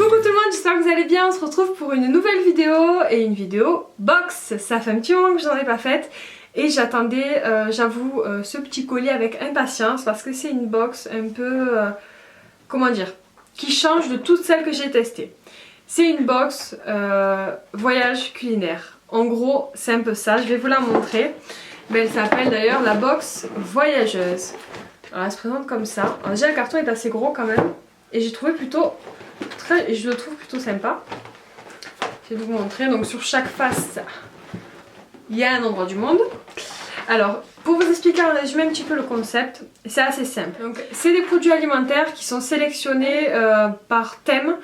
Coucou tout le monde, j'espère que vous allez bien. On se retrouve pour une nouvelle vidéo et une vidéo box. Ça fait un petit moment que je n'en ai pas faite et j'attendais, j'avoue, ce petit colis avec impatience parce que c'est une box un peu, comment dire, qui change de toutes celles que j'ai testées. C'est une box voyage culinaire. En gros, c'est un peu ça. Je vais vous la montrer. Mais elle s'appelle d'ailleurs la box voyageuse. Alors elle se présente comme ça. Alors déjà le carton est assez gros quand même et j'ai trouvé plutôt je le trouve plutôt sympa. Je vais vous montrer. Donc sur chaque face, il y a un endroit du monde. Alors pour vous expliquer en résumé un petit peu le concept, c'est assez simple. Donc c'est des produits alimentaires qui sont sélectionnés par thème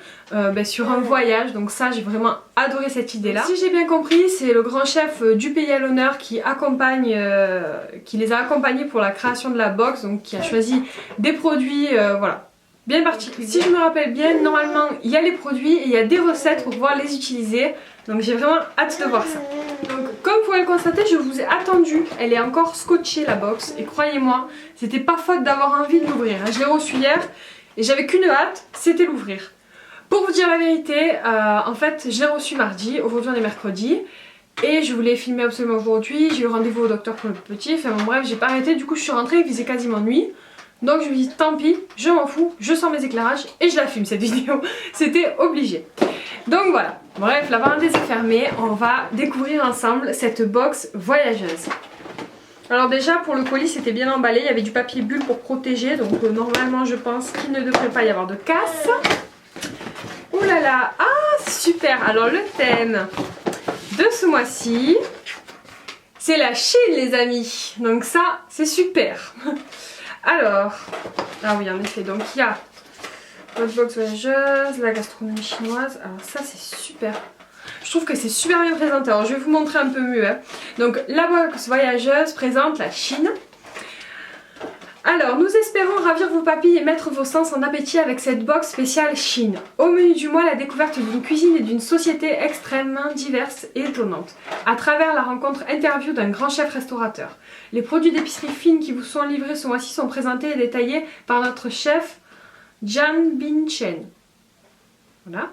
sur un voyage. Donc ça, j'ai vraiment adoré cette idée là. Si j'ai bien compris, c'est le grand chef du pays à l'honneur qui accompagne, qui les a accompagnés pour la création de la box. Donc qui a choisi des produits voilà, bien particuliers. Si je me rappelle bien, normalement il y a les produits et il y a des recettes pour pouvoir les utiliser. Donc j'ai vraiment hâte de voir ça. Donc comme vous pouvez le constater, je vous ai attendu. Elle est encore scotchée la box. Et croyez-moi, c'était pas faute d'avoir envie de l'ouvrir. Je l'ai reçue hier et j'avais qu'une hâte, c'était l'ouvrir. Pour vous dire la vérité, en fait je l'ai reçue mardi, aujourd'hui on est mercredi. Et je voulais filmer absolument aujourd'hui, j'ai eu rendez-vous au docteur pour le petit. Enfin bon bref, j'ai pas arrêté, du coup je suis rentrée, il faisait quasiment nuit. Donc je me dis tant pis, je m'en fous, je sors mes éclairages et je la filme cette vidéo. C'était obligé. Donc voilà, bref, la parenthèse est fermée, on va découvrir ensemble cette box voyageuse. Alors déjà pour le colis c'était bien emballé, il y avait du papier bulle pour protéger, donc normalement je pense qu'il ne devrait pas y avoir de casse. Ouh là là, ah super. Alors le thème de ce mois-ci, c'est la Chine les amis, donc ça c'est super. Alors, ah oui en effet, donc il y a votre box voyageuse, la gastronomie chinoise, alors ça c'est super. Je trouve que c'est super bien présenté, alors je vais vous montrer un peu mieux. Hein. Donc la box voyageuse présente la Chine. Alors nous espérons ravir vos papilles et mettre vos sens en appétit avec cette box spéciale Chine. Au menu du mois, la découverte d'une cuisine et d'une société extrêmement diverse et étonnante, à travers la rencontre interview d'un grand chef restaurateur. Les produits d'épicerie fine qui vous sont livrés ce mois-ci sont présentés et détaillés par notre chef Jian Binchen. Voilà.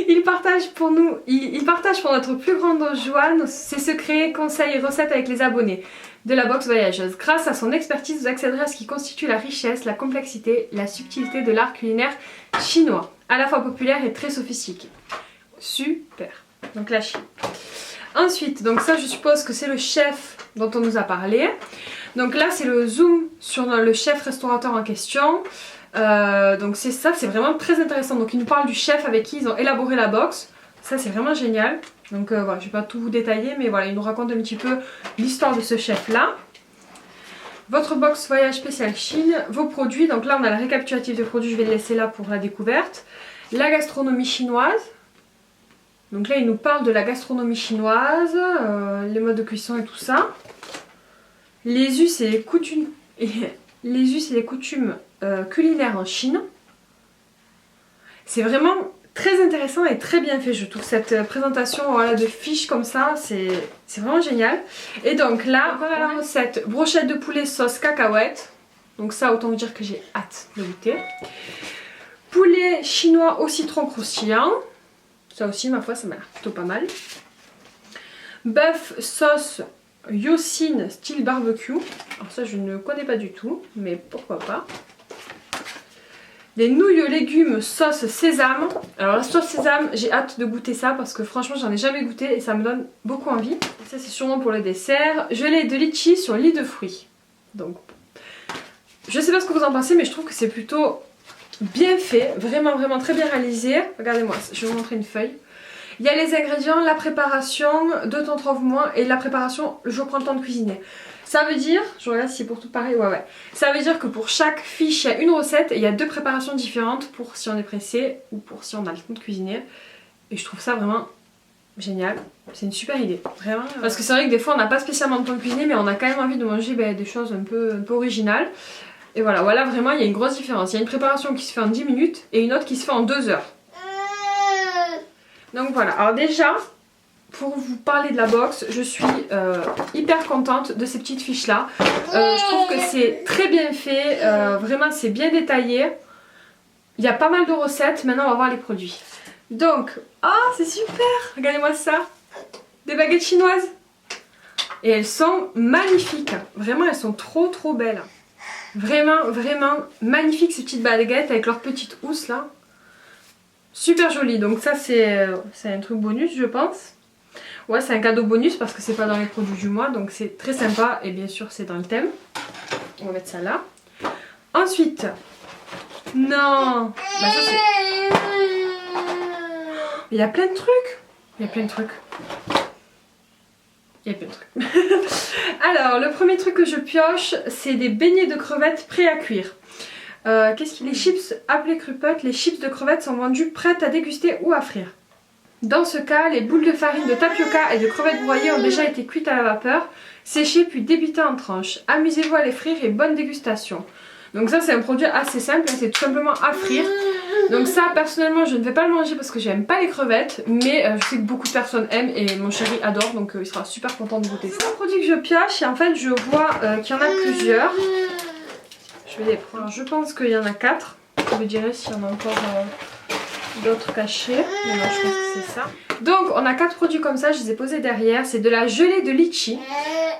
Il partage pour notre plus grande joie ses secrets, conseils et recettes avec les abonnés de la box voyageuse. Grâce à son expertise, vous accéderez à ce qui constitue la richesse, la complexité, la subtilité de l'art culinaire chinois, à la fois populaire et très sophistiqué. Super. Donc la Chine. Ensuite, donc ça je suppose que c'est le chef dont on nous a parlé. Donc là c'est le zoom sur le chef restaurateur en question. Donc c'est ça, c'est vraiment très intéressant. Donc il nous parle du chef avec qui ils ont élaboré la box. Ça c'est vraiment génial. Donc voilà, je vais pas tout vous détailler, mais voilà, il nous raconte un petit peu l'histoire de ce chef là. Votre box voyage spécial Chine, vos produits. Donc là on a le récapitulatif des produits, je vais le laisser là pour la découverte. La gastronomie chinoise. Donc là il nous parle de la gastronomie chinoise, les modes de cuisson et tout ça. Les us et les coutumes, culinaires en Chine. C'est vraiment très intéressant et très bien fait, je trouve, cette présentation voilà, de fiches comme ça, c'est vraiment génial. Et donc là, on a la recette brochette de poulet sauce cacahuète. Donc ça, autant vous dire que j'ai hâte de goûter. Poulet chinois au citron croustillant. Ça aussi, ma foi, ça m'a l'air plutôt pas mal. Bœuf sauce Yosin style barbecue. Alors ça, je ne connais pas du tout, mais pourquoi pas. Des nouilles légumes sauce sésame. Alors la sauce sésame, j'ai hâte de goûter ça parce que franchement j'en ai jamais goûté et ça me donne beaucoup envie. Et ça c'est sûrement pour le dessert. Gelée de litchi sur lit de fruits. Donc je sais pas ce que vous en pensez mais je trouve que c'est plutôt bien fait. Vraiment vraiment très bien réalisé. Regardez-moi, je vais vous montrer une feuille. Il y a les ingrédients, la préparation, 2 temps 3 mois et la préparation, je prends le temps de cuisiner. Ça veut dire, je regarde si c'est pour tout pareil, ouais. Ça veut dire que pour chaque fiche, il y a une recette et il y a 2 préparations différentes pour si on est pressé ou pour si on a le temps de cuisiner. Et je trouve ça vraiment génial. C'est une super idée, vraiment. Parce que c'est vrai que des fois on n'a pas spécialement le temps de cuisiner mais on a quand même envie de manger des choses un peu originales. Et voilà, vraiment il y a une grosse différence. Il y a une préparation qui se fait en 10 minutes et une autre qui se fait en 2 heures. Donc voilà, alors déjà... Pour vous parler de la box, je suis hyper contente de ces petites fiches là. Je trouve que c'est très bien fait, vraiment c'est bien détaillé. Il y a pas mal de recettes, maintenant on va voir les produits. Donc, oh c'est super, regardez-moi ça. Des baguettes chinoises. Et elles sont magnifiques, vraiment elles sont trop belles. Vraiment, vraiment magnifiques ces petites baguettes avec leurs petites housses là. Super jolies, donc ça c'est un truc bonus je pense. Ouais, c'est un cadeau bonus parce que c'est pas dans les produits du mois, donc c'est très sympa et bien sûr c'est dans le thème. On va mettre ça là. Ensuite, non, bah ça c'est... Il y a plein de trucs. Il y a plein de trucs. Il y a plein de trucs. Alors, le premier truc que je pioche, c'est des beignets de crevettes prêts à cuire. Qu'est-ce qu'il y a? Les chips appelés crupettes, les chips de crevettes sont vendus prêtes à déguster ou à frire. Dans ce cas, les boules de farine de tapioca et de crevettes broyées ont déjà été cuites à la vapeur, séchées puis débitées en tranches. Amusez-vous à les frire et bonne dégustation. Donc ça c'est un produit assez simple, c'est tout simplement à frire. Donc ça personnellement je ne vais pas le manger parce que j'aime pas les crevettes, mais je sais que beaucoup de personnes aiment et mon chéri adore, donc il sera super content de goûter ça. C'est un produit que je pioche et en fait je vois qu'il y en a plusieurs. Je vais les prendre. Alors, je pense qu'il y en a 4. Je vous dirai s'il y en a encore d'autres cachés. Mais non, je pense que c'est ça. Donc on a 4 produits comme ça, je les ai posés derrière. C'est de la gelée de litchi.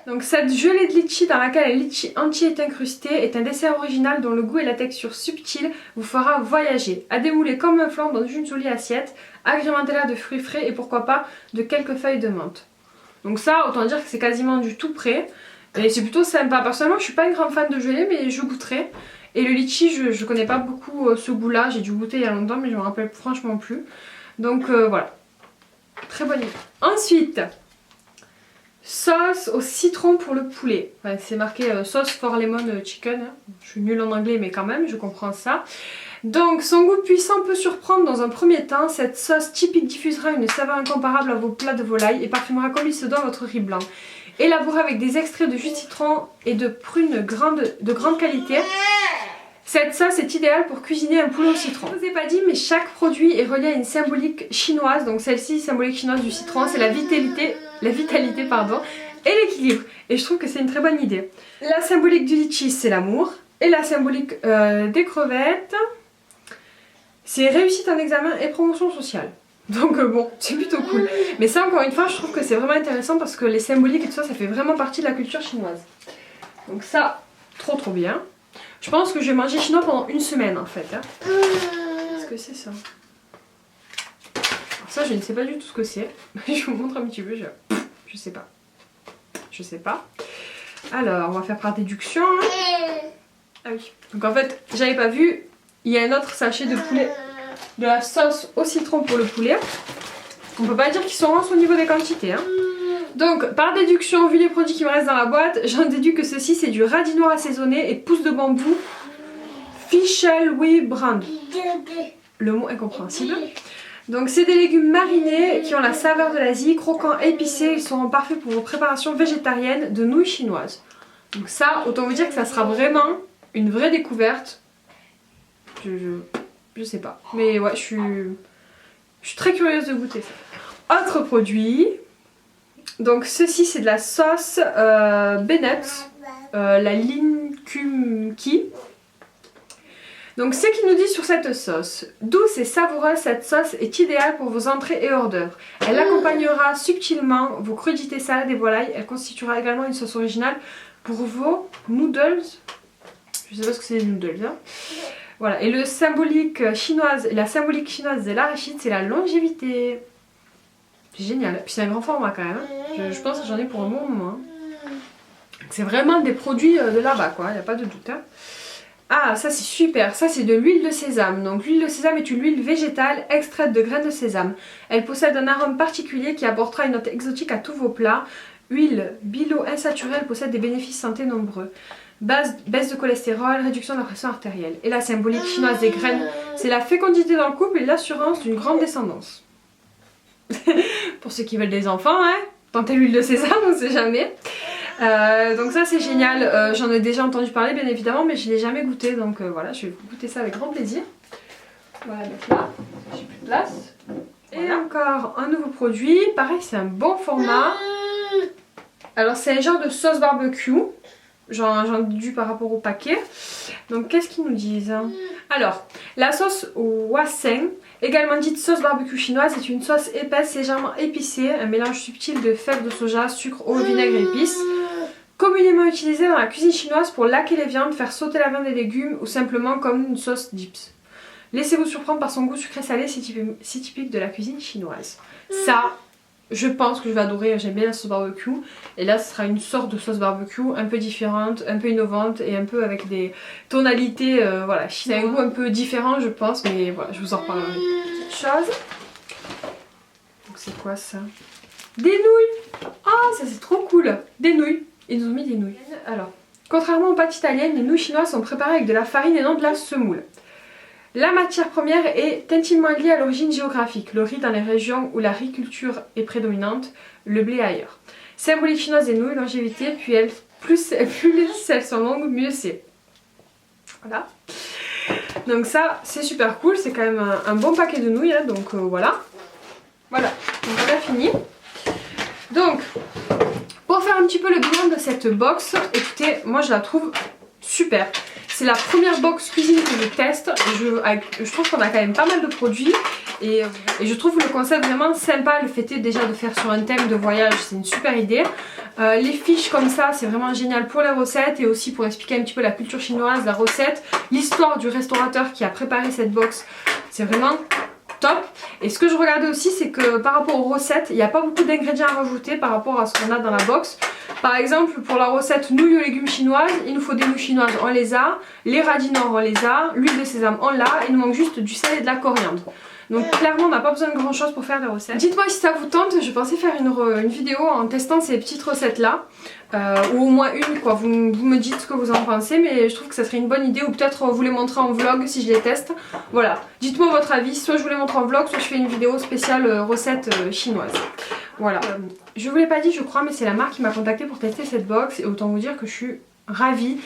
Donc cette gelée de litchi dans laquelle un litchi entier est incrusté est un dessert original dont le goût et la texture subtile vous fera voyager. À démouler comme un flan dans une jolie assiette, agrémentez-la de fruits frais et pourquoi pas de quelques feuilles de menthe. Donc ça, autant dire que c'est quasiment du tout prêt. Et c'est plutôt sympa. Personnellement je suis pas une grande fan de gelée mais je goûterai. Et le litchi je connais pas beaucoup ce goût là, j'ai dû goûter il y a longtemps mais je me rappelle franchement plus. Donc voilà. Très bonne idée. Ensuite, sauce au citron pour le poulet. Enfin, c'est marqué sauce for lemon chicken. Je suis nulle en anglais mais quand même je comprends ça. Donc son goût puissant peut surprendre dans un premier temps. Cette sauce typique diffusera une saveur incomparable à vos plats de volaille et parfumera comme il se doit votre riz blanc. Élaboré avec des extraits de jus de citron et de prunes de grande qualité. Cette sauce est idéale pour cuisiner un poulet au citron. Je ne vous ai pas dit mais chaque produit est relié à une symbolique chinoise. Donc celle-ci, symbolique chinoise du citron, c'est la vitalité pardon, et l'équilibre. Et je trouve que c'est une très bonne idée. La symbolique du litchi c'est l'amour. Et la symbolique des crevettes c'est réussite en examen et promotion sociale. Donc bon, c'est plutôt cool. Mais ça encore une fois je trouve que c'est vraiment intéressant parce que les symboliques et tout ça, ça fait vraiment partie de la culture chinoise. Donc ça, trop bien. Je pense que je vais manger chinois pendant une semaine en fait. Hein. Qu'est-ce que c'est ça? Alors ça je ne sais pas du tout ce que c'est. Je vous montre un petit peu. Je sais pas. Je sais pas. Alors on va faire par déduction. Ah oui. Donc en fait j'avais pas vu. Il y a un autre sachet de poulet. De la sauce au citron pour le poulet. On peut pas dire qu'ils sont rances au niveau des quantités. Hein. Donc par déduction, vu les produits qui me restent dans la boîte, j'en déduis que ceci c'est du radis noir assaisonné et pousse de bambou Fischl Brand. Le mot incompréhensible. Donc c'est des légumes marinés qui ont la saveur de l'Asie, croquants et épicés, ils seront parfaits pour vos préparations végétariennes de nouilles chinoises. Donc ça, autant vous dire que ça sera vraiment une vraie découverte. Je sais pas, mais ouais, je suis très curieuse de goûter ça. Autre produit, donc ceci c'est de la sauce Bennett, la Linkumki. Donc ce qu'il nous dit sur cette sauce: douce et savoureuse, cette sauce est idéale pour vos entrées et hors d'œuvre. Elle accompagnera subtilement vos crudités salades et volailles. Elle constituera également une sauce originale pour vos noodles. Je sais pas ce que c'est les noodles hein. Voilà, et la symbolique chinoise de l'arachide, c'est la longévité. C'est génial. Puis c'est un grand format quand même. Je pense que j'en ai pour un bon moment. C'est vraiment des produits de là-bas quoi, il n'y a pas de doute. Hein. Ah, ça c'est super, ça c'est de l'huile de sésame. Donc l'huile de sésame est une huile végétale extraite de graines de sésame. Elle possède un arôme particulier qui apportera une note exotique à tous vos plats. Huile bilo-insaturée, elle possède des bénéfices santé nombreux. Baisse de cholestérol, réduction de la pression artérielle. Et la symbolique chinoise des graines, c'est la fécondité dans le couple et l'assurance d'une grande descendance. Pour ceux qui veulent des enfants, hein, tentez l'huile de sésame, on ne sait jamais. Donc ça c'est génial, j'en ai déjà entendu parler bien évidemment, mais je ne l'ai jamais goûté, donc voilà, je vais goûter ça avec grand plaisir. Voilà, mettre là, j'ai plus de place. Et voilà. Encore un nouveau produit, pareil c'est un bon format. Alors c'est un genre de sauce barbecue. j'en déduis par rapport au paquet. Donc qu'est-ce qu'ils nous disent? Alors, la sauce Waseng, également dite sauce barbecue chinoise, c'est une sauce épaisse légèrement épicée, un mélange subtil de fèves de soja, sucre, eau, vinaigre et épices. Communément utilisée dans la cuisine chinoise pour laquer les viandes, faire sauter la viande et légumes ou simplement comme une sauce dips. Laissez-vous surprendre par son goût sucré-salé si typique de la cuisine chinoise. Ça, je pense que je vais adorer, j'aime bien la sauce barbecue. Et là, ce sera une sorte de sauce barbecue un peu différente, un peu innovante et un peu avec des tonalités, voilà. C'est un goût un peu différent, je pense, mais voilà, je vous en reparlerai. Petite chose. Donc c'est quoi ça? Des nouilles! Ah, ça c'est trop cool! Des nouilles. Ils nous ont mis des nouilles. Alors, contrairement aux pâtes italiennes, les nouilles chinoises sont préparées avec de la farine et non de la semoule. La matière première est intimement liée à l'origine géographique, le riz dans les régions où la riziculture est prédominante, le blé ailleurs. Symbolique chinoise des nouilles, longévité, plus elles sont longues, mieux c'est. Voilà. Donc ça, c'est super cool, c'est quand même un bon paquet de nouilles, hein, donc voilà. Voilà, donc on a fini. Donc, pour faire un petit peu le bilan de cette box, écoutez, moi je la trouve super. C'est la première box cuisine que je teste. Je trouve qu'on a quand même pas mal de produits et je trouve le concept vraiment sympa. Le fait est déjà de faire sur un thème de voyage, c'est une super idée. Les fiches comme ça, c'est vraiment génial pour les recettes et aussi pour expliquer un petit peu la culture chinoise, la recette, l'histoire du restaurateur qui a préparé cette box. C'est vraiment top. Et ce que je regardais aussi, c'est que par rapport aux recettes, il n'y a pas beaucoup d'ingrédients à rajouter par rapport à ce qu'on a dans la box. Par exemple, pour la recette nouilles aux légumes chinoises, il nous faut des nouilles chinoises, on les a, les radis nord, on les a, l'huile de sésame, on l'a, il nous manque juste du sel et de la coriandre. Donc clairement, on n'a pas besoin de grand chose pour faire des recettes. Dites-moi si ça vous tente, je pensais faire une vidéo en testant ces petites recettes là. Ou au moins une quoi, vous me dites ce que vous en pensez, mais je trouve que ça serait une bonne idée, ou peut-être vous les montrer en vlog si je les teste. Voilà, dites-moi votre avis, soit je vous les montre en vlog, soit je fais une vidéo spéciale recette chinoise. Voilà, je vous l'ai pas dit je crois, mais c'est la marque qui m'a contacté pour tester cette box et autant vous dire que je suis ravie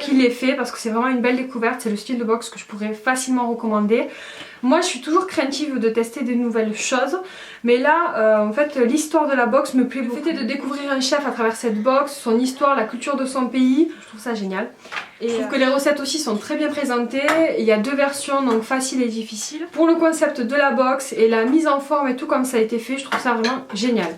qu'il l'ait fait parce que c'est vraiment une belle découverte, c'est le style de box que je pourrais facilement recommander. Moi je suis toujours craintive de tester des nouvelles choses, mais là en fait l'histoire de la box me plaît beaucoup. Le fait de découvrir un chef à travers cette box, son histoire, la culture de son pays, je trouve ça génial. Et je trouve que les recettes aussi sont très bien présentées, il y a deux versions donc facile et difficile. Pour le concept de la box et la mise en forme et tout comme ça a été fait, je trouve ça vraiment génial.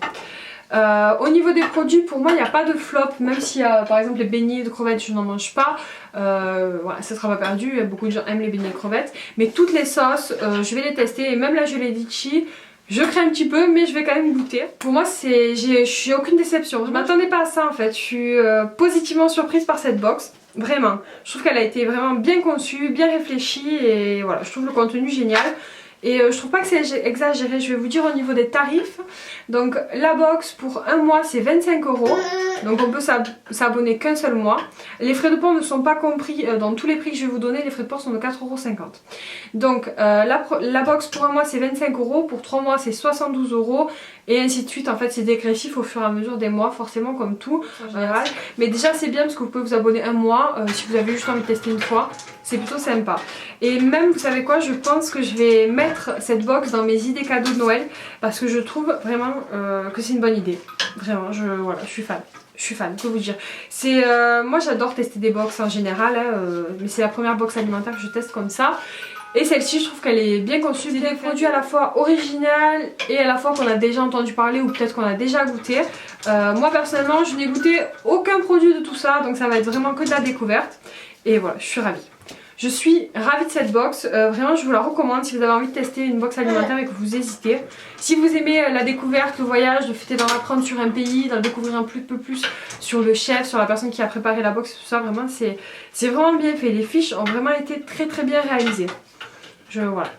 Au niveau des produits, pour moi il n'y a pas de flop, même si par exemple les beignets de crevettes je n'en mange pas, voilà, ça sera pas perdu, beaucoup de gens aiment les beignets de crevettes, mais toutes les sauces je vais les tester, et même la gelée litchi, je crains un petit peu mais je vais quand même goûter. Pour moi j'ai aucune déception, je m'attendais pas à ça en fait, je suis positivement surprise par cette box. Vraiment, je trouve qu'elle a été vraiment bien conçue, bien réfléchie et voilà, je trouve le contenu génial. Et je trouve pas que c'est exagéré, je vais vous dire au niveau des tarifs. Donc la box pour un mois c'est 25 €, donc on peut s'abonner qu'un seul mois. Les frais de port ne sont pas compris dans tous les prix que je vais vous donner, les frais de port sont de 4,50 €. Donc la box pour un mois c'est 25 €, pour 3 mois c'est 72 € et ainsi de suite. En fait c'est dégressif au fur et à mesure des mois, forcément comme tout en général. Mais déjà c'est bien parce que vous pouvez vous abonner un mois si vous avez juste envie de tester une fois. C'est plutôt sympa. Et même, vous savez quoi, je pense que je vais mettre cette box dans mes idées cadeaux de Noël parce que je trouve vraiment que c'est une bonne idée. Vraiment, voilà, je suis fan. Je suis fan, que vous dire. Moi j'adore tester des box en général, hein, mais c'est la première box alimentaire que je teste comme ça. Et celle-ci, je trouve qu'elle est bien conçue. C'est des produits à la fois original et à la fois qu'on a déjà entendu parler ou peut-être qu'on a déjà goûté. Moi personnellement, je n'ai goûté aucun produit de tout ça, donc ça va être vraiment que de la découverte. Et voilà, je suis ravie. Je suis ravie de cette box, vraiment je vous la recommande si vous avez envie de tester une box alimentaire et que vous hésitez. Si vous aimez la découverte, le voyage, le fait d'en apprendre sur un pays, d'en découvrir un peu plus sur le chef, sur la personne qui a préparé la box, tout ça, vraiment c'est vraiment bien fait. Les fiches ont vraiment été très bien réalisées. Voilà,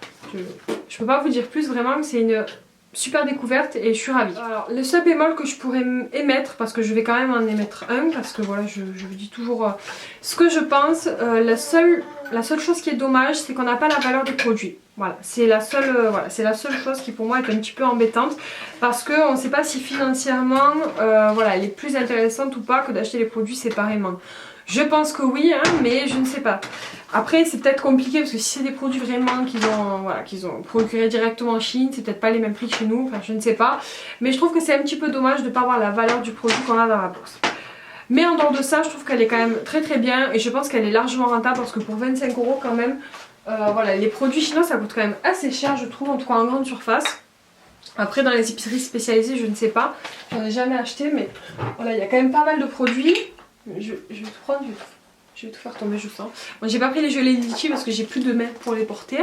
je peux pas vous dire plus, vraiment c'est une super découverte et je suis ravie. Alors le seul bémol que je pourrais émettre, parce que je vais quand même en émettre un, parce que voilà je vous dis toujours ce que je pense, la seule chose qui est dommage c'est qu'on n'a pas la valeur des produits. Voilà, c'est la seule chose qui pour moi est un petit peu embêtante, parce qu'on ne sait pas si financièrement voilà, elle est plus intéressante ou pas que d'acheter les produits séparément. Je pense que oui, hein, mais je ne sais pas. Après c'est peut-être compliqué parce que si c'est des produits vraiment qu'ils ont procuré directement en Chine, c'est peut-être pas les mêmes prix que chez nous, enfin je ne sais pas. Mais je trouve que c'est un petit peu dommage de ne pas avoir la valeur du produit qu'on a dans la box. Mais en dehors de ça, je trouve qu'elle est quand même très très bien et je pense qu'elle est largement rentable parce que pour 25 € quand même, voilà, les produits chinois ça coûte quand même assez cher je trouve, en tout cas en grande surface. Après dans les épiceries spécialisées je ne sais pas, j'en ai jamais acheté mais voilà, il y a quand même pas mal de produits. Je vais tout prendre, je vais tout faire tomber je sens. Bon, j'ai pas pris les gelées de litchi parce que j'ai plus de mains pour les porter.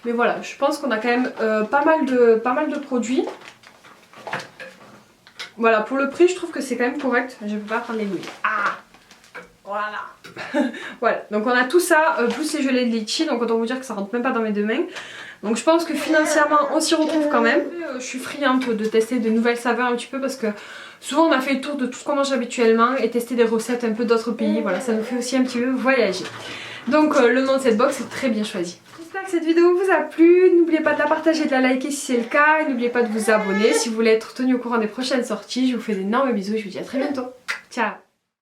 Mais voilà, je pense qu'on a quand même pas mal de produits. Voilà, pour le prix je trouve que c'est quand même correct. Je peux pas prendre les louis. Ah, voilà. Voilà, donc on a tout ça, plus les gelées de litchi. Donc autant vous dire que ça rentre même pas dans mes deux mains. Donc je pense que financièrement on s'y retrouve quand même. Je suis friande de tester de nouvelles saveurs un petit peu parce que souvent on a fait le tour de tout ce qu'on mange habituellement et tester des recettes un peu d'autres pays. Voilà, ça nous fait aussi un petit peu voyager. Donc le nom de cette box est très bien choisi. J'espère que cette vidéo vous a plu. N'oubliez pas de la partager et de la liker si c'est le cas. Et n'oubliez pas de vous abonner si vous voulez être tenu au courant des prochaines sorties. Je vous fais d'énormes bisous et je vous dis à très bientôt. Ciao.